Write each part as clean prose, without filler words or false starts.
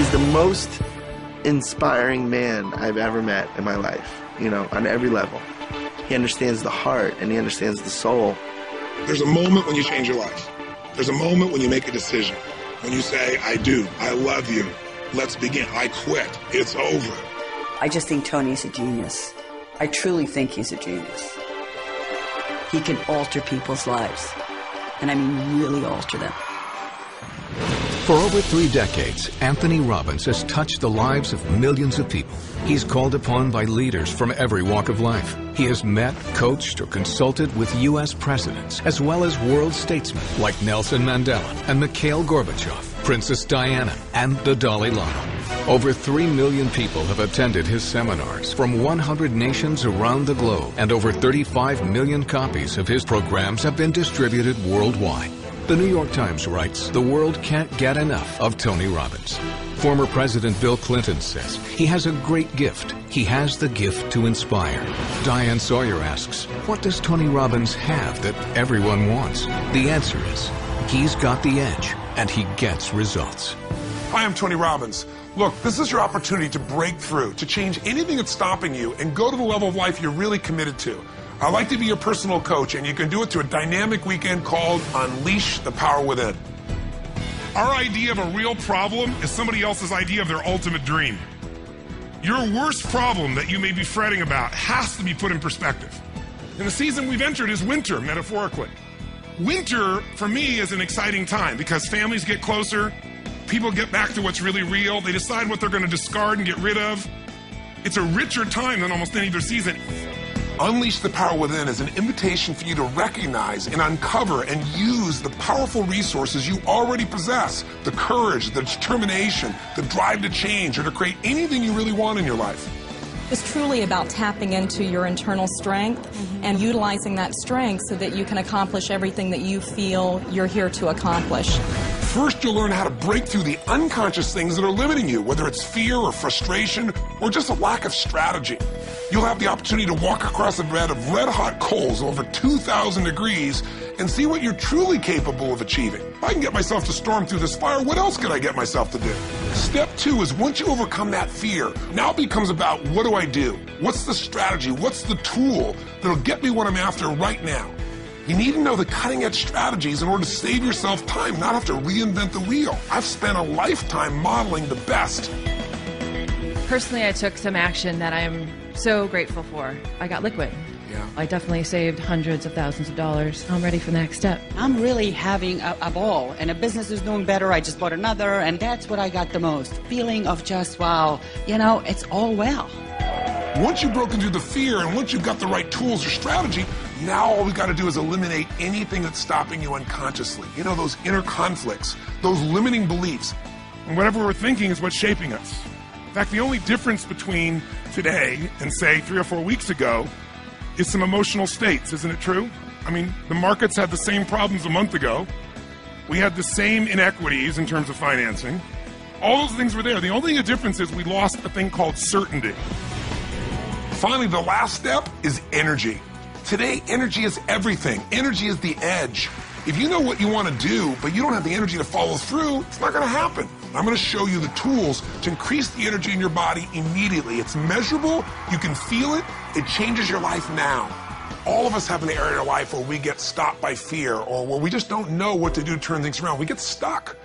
He's the most inspiring man I've ever met in my life, you know, on every level. He understands the heart and he understands the soul. There's a moment when you change your life. There's a moment when you make a decision. When you say, I do, I love you, let's begin, I quit, it's over. I just think Tony's a genius. I truly think he's a genius. He can alter people's lives. And I mean really alter them. For over 3 decades, Anthony Robbins has touched the lives of millions of people. He's called upon by leaders from every walk of life. He has met, coached, or consulted with U.S. presidents, as well as world statesmen like Nelson Mandela and Mikhail Gorbachev, Princess Diana, and the Dalai Lama. Over 3 million people have attended his seminars from 100 nations around the globe, and over 35 million copies of his programs have been distributed worldwide. The New York Times writes, the world can't get enough of Tony Robbins. Former President Bill Clinton says he has a great gift. He has the gift to inspire. Diane Sawyer asks, what does Tony Robbins have that everyone wants? The answer is, he's got the edge, and he gets results. Hi, I'm Tony Robbins. Look, this is your opportunity to break through, to change anything that's stopping you and go to the level of life you're really committed to. I'd like to be your personal coach, and you can do it through a dynamic weekend called Unleash the Power Within. Our idea of a real problem is somebody else's idea of their ultimate dream. Your worst problem that you may be fretting about has to be put in perspective. And the season we've entered is winter, metaphorically. Winter, for me, is an exciting time because families get closer, people get back to what's really real, they decide what they're going to discard and get rid of. It's a richer time than almost any other season. Unleash the Power Within is an invitation for you to recognize and uncover and use the powerful resources you already possess. The courage, the determination, the drive to change or to create anything you really want in your life. It's truly about tapping into your internal strength and utilizing that strength so that you can accomplish everything that you feel you're here to accomplish. First, you'll learn how to break through the unconscious things that are limiting you, whether it's fear or frustration or just a lack of strategy. You'll have the opportunity to walk across a bed of red-hot coals over 2,000 degrees and see what you're truly capable of achieving. If I can get myself to storm through this fire, what else can I get myself to do? Step 2 is once you overcome that fear, now it becomes about what do I do? What's the strategy? What's the tool that'll get me what I'm after right now? You need to know the cutting-edge strategies in order to save yourself time, not have to reinvent the wheel. I've spent a lifetime modeling the best. Personally, I took some action that I'm so grateful for. I got liquid. Yeah. I definitely saved hundreds of thousands of dollars. I'm ready for the next step. I'm really having a ball, and a business is doing better. I just bought another, and that's what I got the most. Feeling of just, wow, you know, it's all well. Once you've broken through the fear and once you've got the right tools or strategy, now all we got to do is eliminate anything that's stopping you unconsciously. You know, those inner conflicts, those limiting beliefs. And whatever we're thinking is what's shaping us. In fact, the only difference between today and, say, 3 or 4 weeks ago is some emotional states, isn't it true? I mean, the markets had the same problems a month ago. We had the same inequities in terms of financing. All those things were there. The only difference is we lost a thing called certainty. Finally, the last step is energy. Today, energy is everything. Energy is the edge. If you know what you want to do, but you don't have the energy to follow through, it's not going to happen. I'm going to show you the tools to increase the energy in your body immediately. It's measurable. You can feel it. It changes your life now. All of us have an area in our life where we get stopped by fear or where we just don't know what to do to turn things around. We get stuck.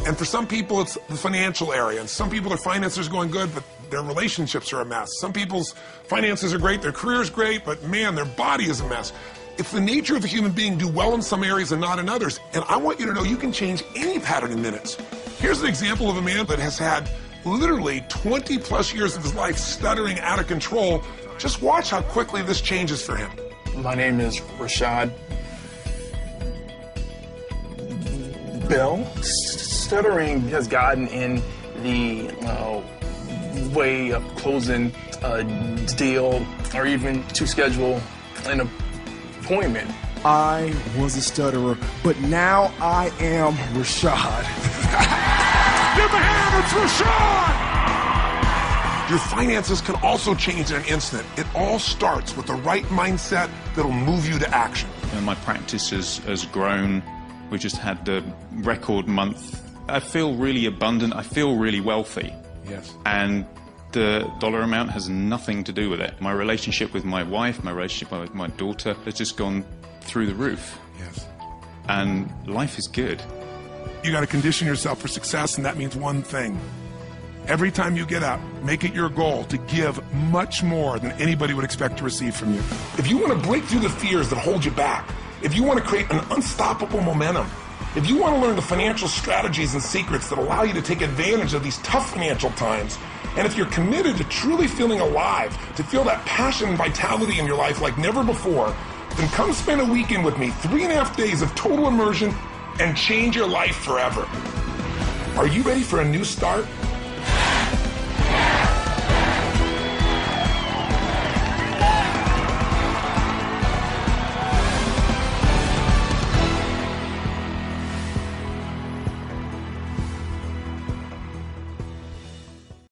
And for some people, it's the financial area. And some people, their finances are going good, but their relationships are a mess. Some people's finances are great, their career is great, but man, their body is a mess. It's the nature of a human being to do well in some areas and not in others. And I want you to know you can change any pattern in minutes. Here's an example of a man that has had literally 20 plus years of his life stuttering out of control. Just watch how quickly this changes for him. My name is Rashad. Bill, stuttering has gotten in the way of closing a deal or even to schedule an appointment. I was a stutterer, but now I am Rashad. Give a hand, it's Rashad! Your finances can also change in an instant. It all starts with the right mindset that'll move you to action. My practice has grown. We just had the record month I feel really abundant. I feel really wealthy. Yes. And the dollar amount has nothing to do with it. My relationship with my wife, my relationship with my daughter has just gone through the roof. Yes. And life is good. You got to condition yourself for success, and that means one thing. Every time you get up, make it your goal to give much more than anybody would expect to receive from you. If you want to break through the fears that hold you back, if you want to create an unstoppable momentum, if you want to learn the financial strategies and secrets that allow you to take advantage of these tough financial times, and if you're committed to truly feeling alive, to feel that passion and vitality in your life like never before, then come spend a weekend with me, 3.5 days of total immersion, and change your life forever. Are you ready for a new start?